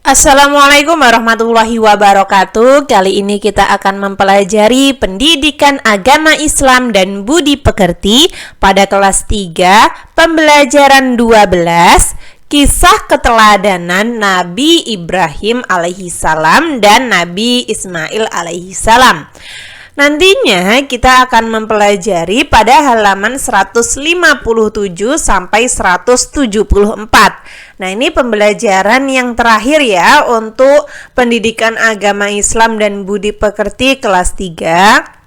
Assalamualaikum warahmatullahi wabarakatuh. Kali ini kita akan mempelajari pendidikan agama Islam dan budi pekerti pada kelas 3, pembelajaran 12, kisah keteladanan Nabi Ibrahim alaihissalam dan Nabi Ismail alaihissalam. Nantinya kita akan mempelajari pada halaman 157 sampai 174. Nah, ini pembelajaran yang terakhir ya untuk pendidikan agama Islam dan budi pekerti kelas 3.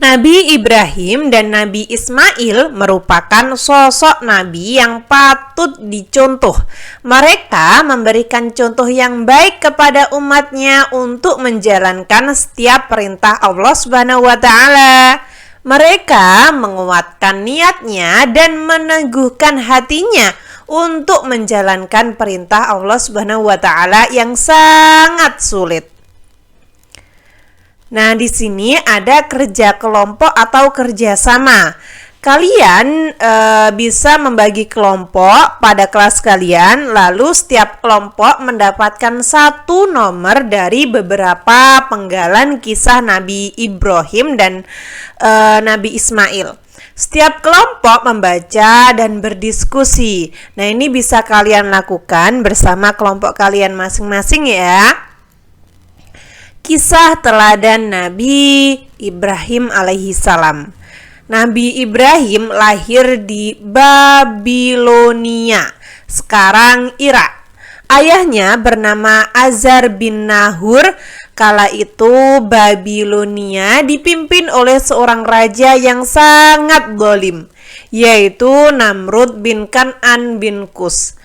Nabi Ibrahim dan Nabi Ismail merupakan sosok nabi yang patut dicontoh. Mereka memberikan contoh yang baik kepada umatnya untuk menjalankan setiap perintah Allah Subhanahu wa taala. Mereka menguatkan niatnya dan meneguhkan hatinya untuk menjalankan perintah Allah Subhanahu wa taala yang sangat sulit. Nah, di sini ada kerja kelompok atau kerjasama. Kalian bisa membagi kelompok pada kelas kalian, lalu setiap kelompok mendapatkan satu nomor dari beberapa penggalan kisah Nabi Ibrahim dan Nabi Ismail. Setiap kelompok membaca dan berdiskusi. Nah, ini bisa kalian lakukan bersama kelompok kalian masing-masing ya. Kisah teladan Nabi Ibrahim alaihissalam. Nabi Ibrahim lahir di Babilonia, sekarang Irak. Ayahnya bernama Azar bin Nahur. Kala itu Babilonia dipimpin oleh seorang raja yang sangat zalim, yaitu Namrud bin Kan'an bin Kus.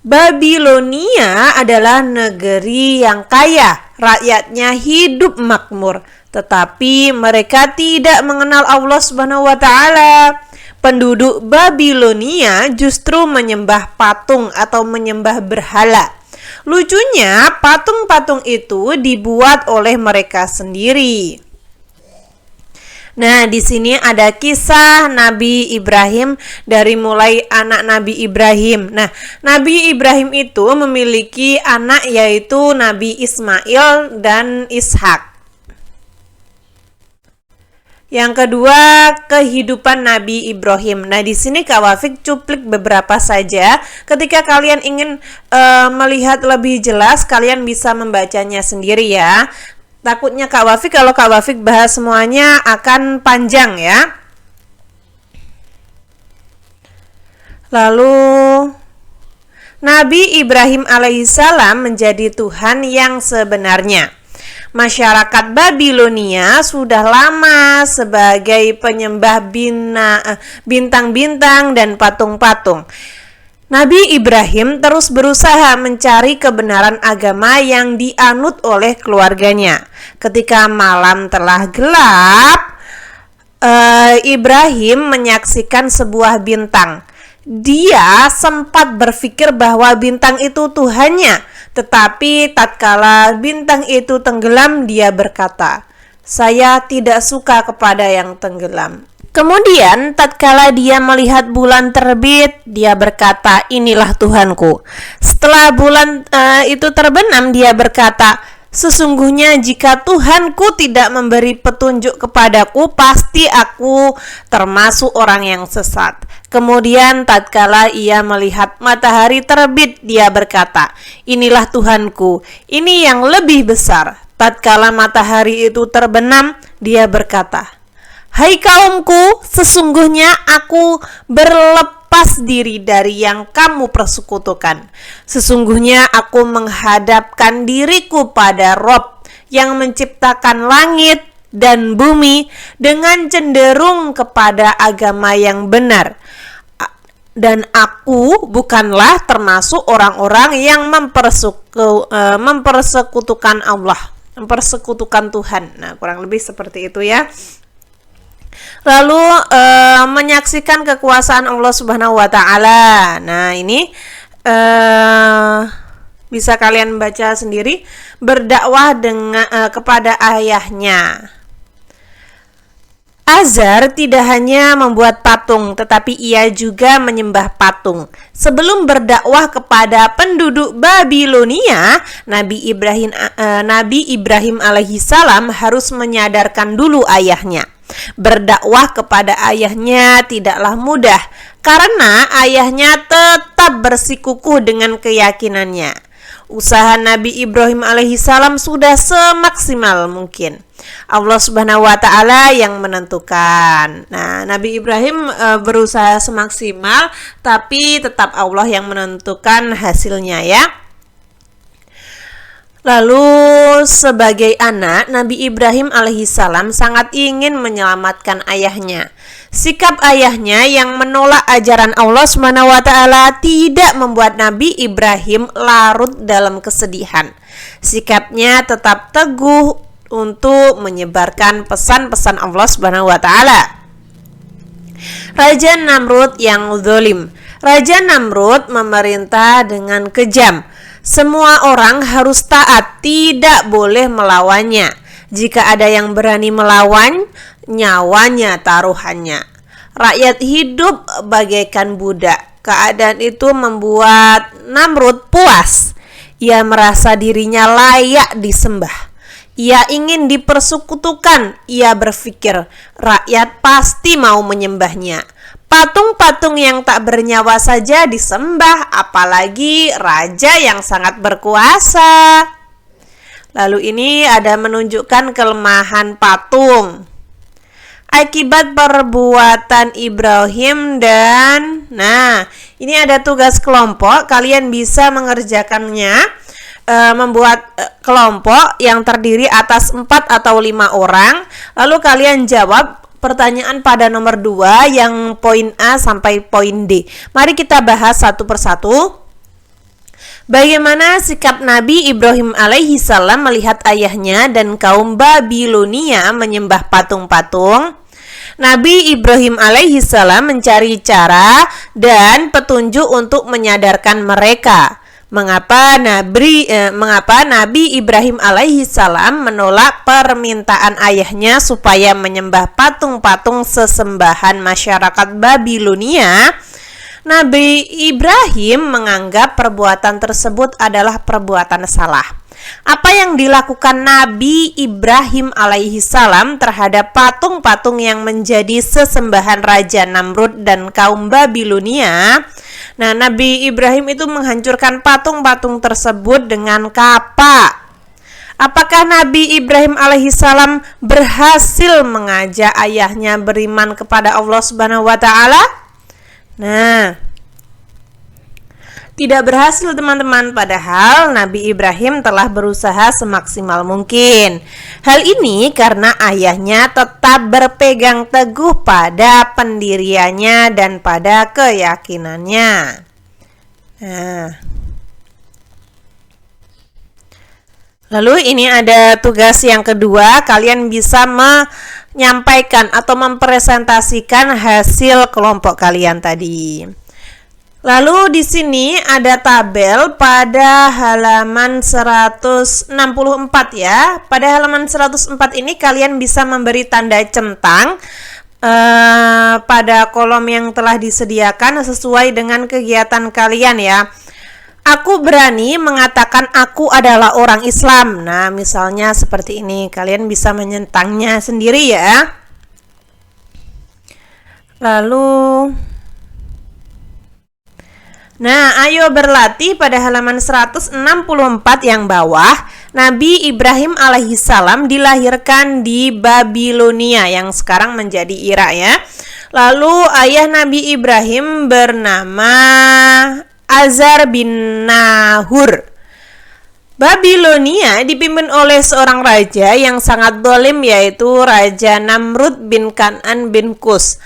Babilonia adalah negeri yang kaya, rakyatnya hidup makmur, tetapi mereka tidak mengenal Allah Subhanahu wa taala. Penduduk Babilonia justru menyembah patung atau menyembah berhala. Lucunya, patung-patung itu dibuat oleh mereka sendiri. Nah, di sini ada kisah Nabi Ibrahim dari mulai anak Nabi Ibrahim. Nah, Nabi Ibrahim itu memiliki anak yaitu Nabi Ismail dan Ishak. Yang kedua, kehidupan Nabi Ibrahim. Nah, di sini Kak Wafik cuplik beberapa saja. Ketika kalian ingin melihat lebih jelas, kalian bisa membacanya sendiri ya. Takutnya Kak Wafik kalau Kak Wafik bahas semuanya akan panjang ya. Lalu Nabi Ibrahim alaihissalam menjadi Tuhan yang sebenarnya. Masyarakat Babilonia sudah lama sebagai penyembah bintang-bintang dan patung-patung. Nabi Ibrahim terus berusaha mencari kebenaran agama yang dianut oleh keluarganya. Ketika malam telah gelap, Ibrahim menyaksikan sebuah bintang. Dia sempat berpikir bahwa bintang itu Tuhannya, tetapi tatkala bintang itu tenggelam, dia berkata, "Saya tidak suka kepada yang tenggelam." Kemudian tatkala dia melihat bulan terbit, dia berkata, "Inilah Tuhanku." Setelah bulan itu terbenam, dia berkata, "Sesungguhnya jika Tuhanku tidak memberi petunjuk kepadaku, pasti aku termasuk orang yang sesat." Kemudian tatkala ia melihat matahari terbit, dia berkata, "Inilah Tuhanku, ini yang lebih besar." Tatkala matahari itu terbenam, dia berkata, "Hai kaumku, sesungguhnya aku berlepas diri dari yang kamu persekutukan. Sesungguhnya aku menghadapkan diriku pada Rob yang menciptakan langit dan bumi dengan cenderung kepada agama yang benar. Dan aku bukanlah termasuk orang-orang yang mempersekutukan Allah, mempersekutukan Tuhan." Nah, kurang lebih seperti itu ya. Lalu menyaksikan kekuasaan Allah Subhanahu wa taala. Nah, ini bisa kalian baca sendiri. Berdakwah kepada ayahnya. Azar tidak hanya membuat patung, tetapi ia juga menyembah patung. Sebelum berdakwah kepada penduduk Babilonia, Nabi Ibrahim alaihissalam harus menyadarkan dulu ayahnya. Berdakwah kepada ayahnya tidaklah mudah, karena ayahnya tetap bersikukuh dengan keyakinannya. Usaha Nabi Ibrahim alaihissalam sudah semaksimal mungkin. Allah Subhanahu wa taala yang menentukan. Nah, Nabi Ibrahim berusaha semaksimal, tapi tetap Allah yang menentukan hasilnya ya. Lalu sebagai anak, Nabi Ibrahim alaihissalam sangat ingin menyelamatkan ayahnya. Sikap ayahnya yang menolak ajaran Allah Subhanahu wa taala tidak membuat Nabi Ibrahim larut dalam kesedihan. Sikapnya tetap teguh untuk menyebarkan pesan-pesan Allah Subhanahu wa taala. Raja Namrud yang zalim. Raja Namrud memerintah dengan kejam. Semua orang harus taat, tidak boleh melawannya. Jika ada yang berani melawan, nyawanya taruhannya. Rakyat hidup bagaikan budak. Keadaan itu membuat Namrud puas. Ia merasa dirinya layak disembah. Ia ingin dipersekutukan. Ia berpikir rakyat pasti mau menyembahnya. Patung-patung yang tak bernyawa saja disembah, apalagi raja yang sangat berkuasa. Lalu ini ada menunjukkan kelemahan patung. Akibat perbuatan Ibrahim dan ini ada tugas kelompok, kalian bisa mengerjakannya, membuat kelompok yang terdiri atas 4 atau 5 orang. Lalu kalian jawab pertanyaan pada nomor 2 yang poin A sampai poin D. Mari kita bahas satu persatu. Bagaimana sikap Nabi Ibrahim alaihissalam melihat ayahnya dan kaum Babilonia menyembah patung-patung? Nabi Ibrahim alaihissalam mencari cara dan petunjuk untuk menyadarkan mereka. Mengapa Nabi Ibrahim alaihissalam menolak permintaan ayahnya supaya menyembah patung-patung sesembahan masyarakat Babilonia? Nabi Ibrahim menganggap perbuatan tersebut adalah perbuatan salah. Apa yang dilakukan Nabi Ibrahim alaihissalam terhadap patung-patung yang menjadi sesembahan Raja Namrud dan kaum Babilonia? Nah, Nabi Ibrahim itu menghancurkan patung-patung tersebut dengan kapak. Apakah Nabi Ibrahim alaihissalam berhasil mengajak ayahnya beriman kepada Allah Subhanahu wa taala? Nah, tidak berhasil teman-teman, padahal Nabi Ibrahim telah berusaha semaksimal mungkin. Hal ini karena ayahnya tetap berpegang teguh pada pendiriannya dan pada keyakinannya. Nah, lalu ini ada tugas yang kedua, kalian bisa menyampaikan atau mempresentasikan hasil kelompok kalian tadi. Lalu di sini ada tabel pada halaman 164 ya. Pada halaman 104 ini kalian bisa memberi tanda centang pada kolom yang telah disediakan sesuai dengan kegiatan kalian ya. Aku berani mengatakan aku adalah orang Islam. Nah, misalnya seperti ini. Kalian bisa menyentangnya sendiri ya. Lalu ayo berlatih pada halaman 164 yang bawah. Nabi Ibrahim alaihissalam dilahirkan di Babilonia yang sekarang menjadi Irak ya. Lalu ayah Nabi Ibrahim bernama Azar bin Nahur. Babilonia dipimpin oleh seorang raja yang sangat zalim, yaitu Raja Namrud bin Kan'an bin Kus.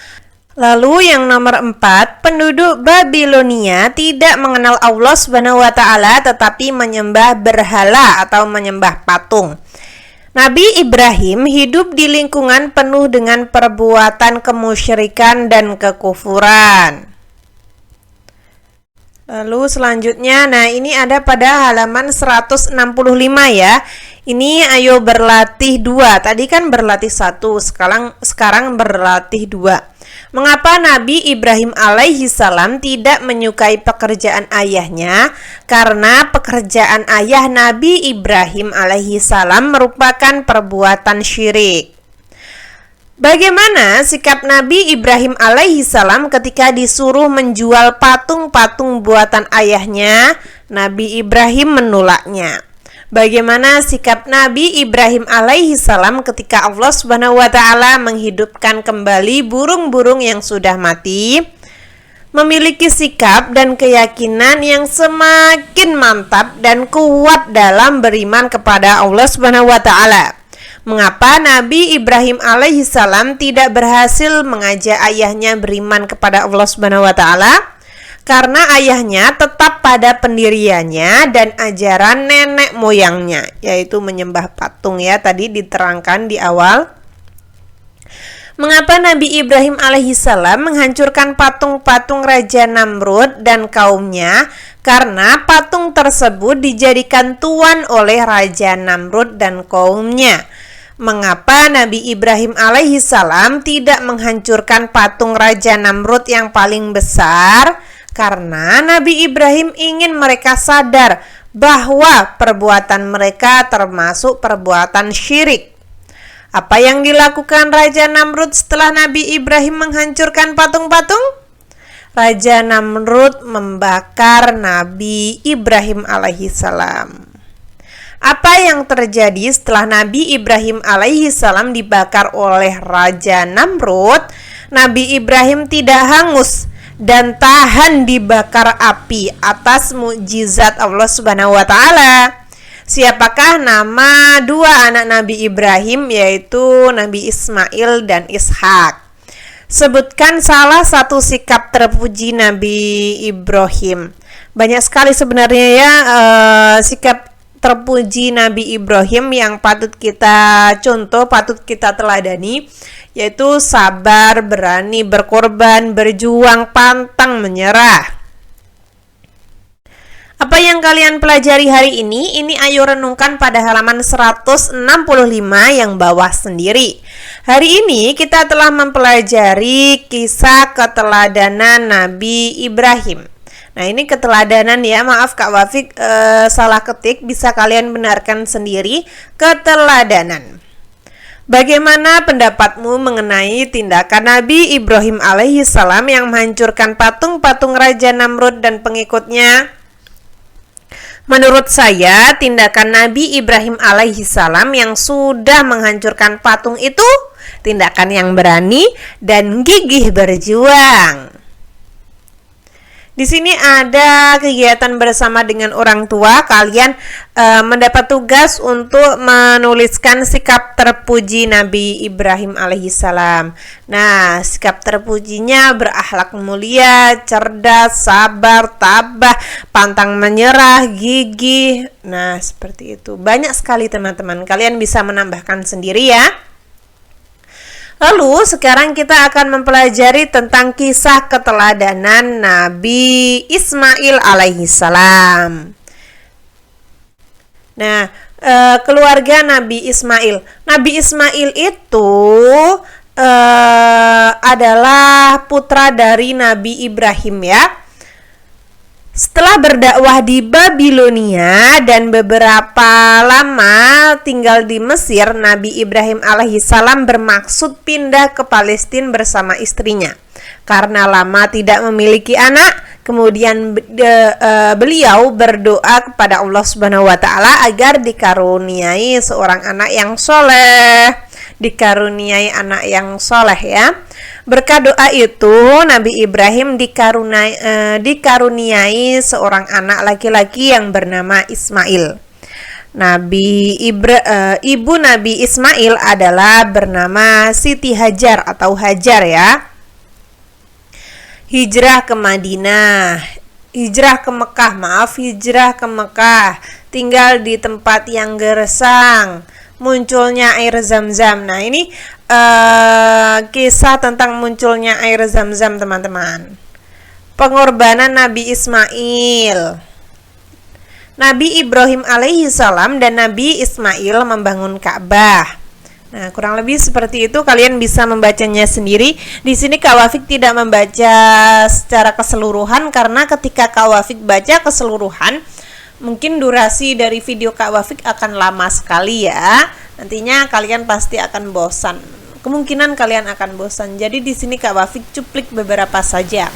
Lalu yang nomor 4, penduduk Babilonia tidak mengenal Allah Subhanahu wa taala tetapi menyembah berhala atau menyembah patung. Nabi Ibrahim hidup di lingkungan penuh dengan perbuatan kemusyrikan dan kekufuran. Lalu selanjutnya, ini ada pada halaman 165 ya. Ini ayo berlatih 2. Tadi kan berlatih 1, sekarang berlatih 2. Mengapa Nabi Ibrahim alaihi salam tidak menyukai pekerjaan ayahnya? Karena pekerjaan ayah Nabi Ibrahim alaihi salam merupakan perbuatan syirik. Bagaimana sikap Nabi Ibrahim alaihi salam ketika disuruh menjual patung-patung buatan ayahnya? Nabi Ibrahim menolaknya. Bagaimana sikap Nabi Ibrahim alaihi salam ketika Allah Subhanahu wa taala menghidupkan kembali burung-burung yang sudah mati? Memiliki sikap dan keyakinan yang semakin mantap dan kuat dalam beriman kepada Allah Subhanahu wa taala. Mengapa Nabi Ibrahim alaihi salam tidak berhasil mengajak ayahnya beriman kepada Allah Subhanahu wa taala? Karena ayahnya tetap pada pendiriannya dan ajaran nenek moyangnya, yaitu menyembah patung ya, tadi diterangkan di awal. Mengapa Nabi Ibrahim alaihi salam menghancurkan patung-patung Raja Namrud dan kaumnya? Karena patung tersebut dijadikan tuan oleh Raja Namrud dan kaumnya. Mengapa Nabi Ibrahim alaihi salam tidak menghancurkan patung Raja Namrud yang paling besar? Karena Nabi Ibrahim ingin mereka sadar bahwa perbuatan mereka termasuk perbuatan syirik. Apa yang dilakukan Raja Namrud setelah Nabi Ibrahim menghancurkan patung-patung? Raja Namrud membakar Nabi Ibrahim alaihi salam. Apa yang terjadi setelah Nabi Ibrahim alaihi salam dibakar oleh Raja Namrud? Nabi Ibrahim tidak hangus dan tahan dibakar api atas mukjizat Allah Subhanahu wa taala. Siapakah nama 2 anak Nabi Ibrahim, yaitu Nabi Ismail dan Ishak? Sebutkan salah satu sikap terpuji Nabi Ibrahim. Banyak sekali sebenarnya ya sikap terpuji Nabi Ibrahim yang patut kita contoh, patut kita teladani, yaitu sabar, berani berkorban, berjuang, pantang menyerah. Apa yang kalian pelajari hari ini? Ini ayo renungkan pada halaman 165 yang bawah sendiri. Hari ini kita telah mempelajari kisah keteladanan Nabi Ibrahim. Nah, ini keteladanan ya, maaf Kak Wafik salah ketik, bisa kalian benarkan sendiri. Keteladanan. Bagaimana pendapatmu mengenai tindakan Nabi Ibrahim alaihi salam yang menghancurkan patung-patung Raja Namrud dan pengikutnya? Menurut saya, tindakan Nabi Ibrahim alaihi salam yang sudah menghancurkan patung itu tindakan yang berani dan gigih berjuang. Di sini ada kegiatan bersama dengan orang tua. Kalian mendapat tugas untuk menuliskan sikap terpuji Nabi Ibrahim alaihissalam. Nah, sikap terpujinya berakhlak mulia, cerdas, sabar, tabah, pantang menyerah, gigih. Nah, seperti itu. Banyak sekali teman-teman. Kalian bisa menambahkan sendiri ya. Lalu sekarang kita akan mempelajari tentang kisah keteladanan Nabi Ismail alaihissalam. Nah, keluarga Nabi Ismail. Nabi Ismail itu adalah putra dari Nabi Ibrahim ya. Setelah berdakwah di Babilonia dan beberapa lama tinggal di Mesir, Nabi Ibrahim alaihissalam bermaksud pindah ke Palestina bersama istrinya. Karena lama tidak memiliki anak, kemudian beliau berdoa kepada Allah Subhanahu wa taala agar dikaruniai seorang anak yang soleh, dikaruniai anak yang soleh ya. Berkat doa itu, Nabi Ibrahim dikaruniai seorang anak laki-laki yang bernama Ismail. Ibu Nabi Ismail adalah bernama Siti Hajar atau Hajar ya. Hijrah ke Mekah, tinggal di tempat yang gersang, munculnya air Zam-Zam. Nah, ini kisah tentang munculnya air Zam-Zam teman-teman. Pengorbanan Nabi Ismail. Nabi Ibrahim alaihi salam dan Nabi Ismail membangun Ka'bah. Nah, kurang lebih seperti itu, kalian bisa membacanya sendiri. Di sini Kak Wafik tidak membaca secara keseluruhan karena ketika Kak Wafik baca keseluruhan, mungkin durasi dari video Kak Wafik akan lama sekali ya. Nantinya kalian pasti akan bosan. Kemungkinan kalian akan bosan. Jadi di sini Kak Wafik cuplik beberapa saja.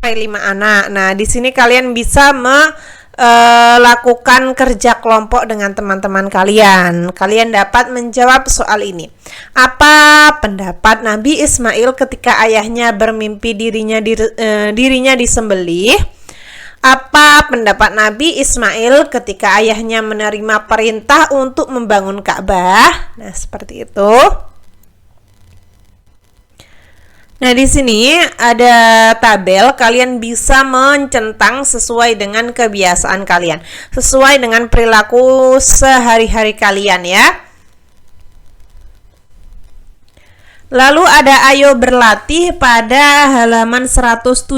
5 anak. Nah, di sini kalian bisa lakukan kerja kelompok dengan teman-teman kalian. Kalian dapat menjawab soal ini. Apa pendapat Nabi Ismail ketika ayahnya bermimpi dirinya disembelih? Apa pendapat Nabi Ismail ketika ayahnya menerima perintah untuk membangun Ka'bah? Nah, seperti itu. Nah, di sini ada tabel, kalian bisa mencentang sesuai dengan kebiasaan kalian, sesuai dengan perilaku sehari-hari kalian ya. Lalu ada ayo berlatih pada halaman 172.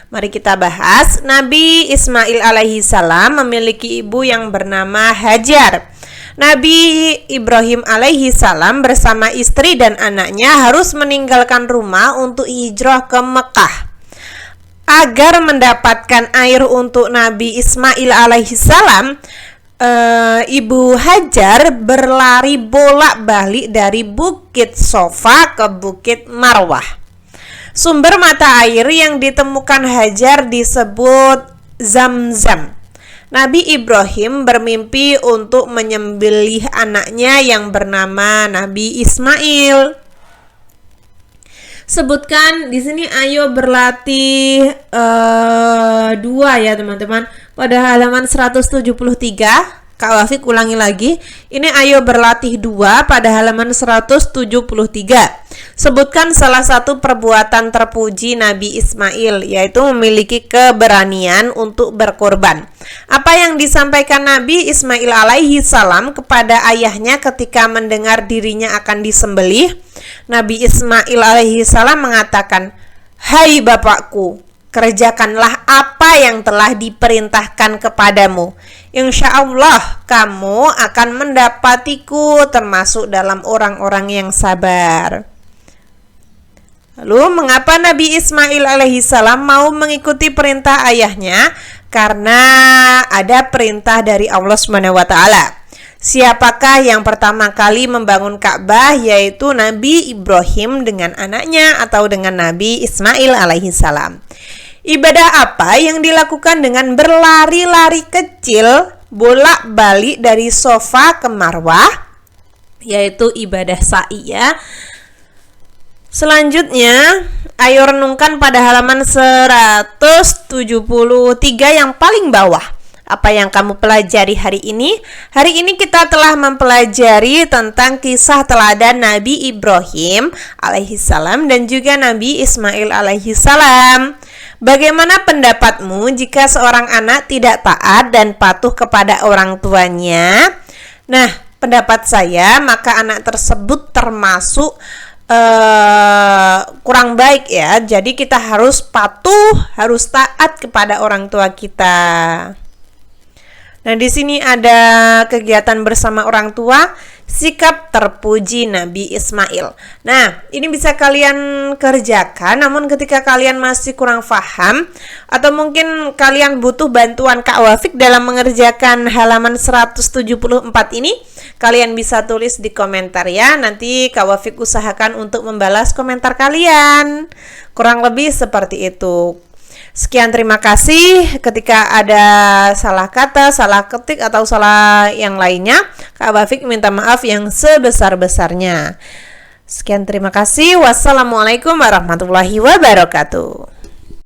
Mari kita bahas. Nabi Ismail alaihi salam memiliki ibu yang bernama Hajar. Nabi Ibrahim alaihi salam bersama istri dan anaknya harus meninggalkan rumah untuk hijrah ke Mekah. Agar mendapatkan air untuk Nabi Ismail alaihi salam, Ibu Hajar berlari bolak-balik dari Bukit Sofa ke Bukit Marwah. Sumber mata air yang ditemukan Hajar disebut Zam-Zam. Nabi Ibrahim bermimpi untuk menyembelih anaknya yang bernama Nabi Ismail. Sebutkan di sini ayo berlatih 2 ya teman-teman. Pada halaman 173, Kak Wafik ulangi lagi. Ini ayo berlatih 2 pada halaman 173. Sebutkan salah satu perbuatan terpuji Nabi Ismail, yaitu memiliki keberanian untuk berkorban. Apa yang disampaikan Nabi Ismail alaihi salam kepada ayahnya ketika mendengar dirinya akan disembelih? Nabi Ismail alaihi salam mengatakan, "Hai bapakku, kerjakanlah apa yang telah diperintahkan kepadamu. Insya Allah kamu akan mendapatiku termasuk dalam orang-orang yang sabar." Lalu mengapa Nabi Ismail alaihi salam mau mengikuti perintah ayahnya? Karena ada perintah dari Allah SWT. Siapakah yang pertama kali membangun Ka'bah? Yaitu Nabi Ibrahim dengan anaknya atau dengan Nabi Ismail alaihi salam. Ibadah apa yang dilakukan dengan berlari-lari kecil bolak-balik dari Sofa ke Marwah? Yaitu ibadah sa'i ya. Selanjutnya, ayo renungkan pada halaman 173 yang paling bawah. Apa yang kamu pelajari hari ini? Hari ini kita telah mempelajari tentang kisah teladan Nabi Ibrahim alaihissalam dan juga Nabi Ismail alaihissalam. Bagaimana pendapatmu jika seorang anak tidak taat dan patuh kepada orang tuanya? Nah, pendapat saya, maka anak tersebut termasuk kurang baik ya. Jadi kita harus patuh, harus taat kepada orang tua kita. Nah, di sini ada kegiatan bersama orang tua, sikap terpuji Nabi Ismail. Nah, ini bisa kalian kerjakan, namun ketika kalian masih kurang paham atau mungkin kalian butuh bantuan Kak Wafik dalam mengerjakan halaman 174 ini, kalian bisa tulis di komentar ya. Nanti Kak Wafik usahakan untuk membalas komentar kalian. Kurang lebih seperti itu. Sekian, terima kasih. Ketika ada salah kata, salah ketik, atau salah yang lainnya, Kak Wafik minta maaf yang sebesar-besarnya. Sekian, terima kasih. Wassalamualaikum warahmatullahi wabarakatuh.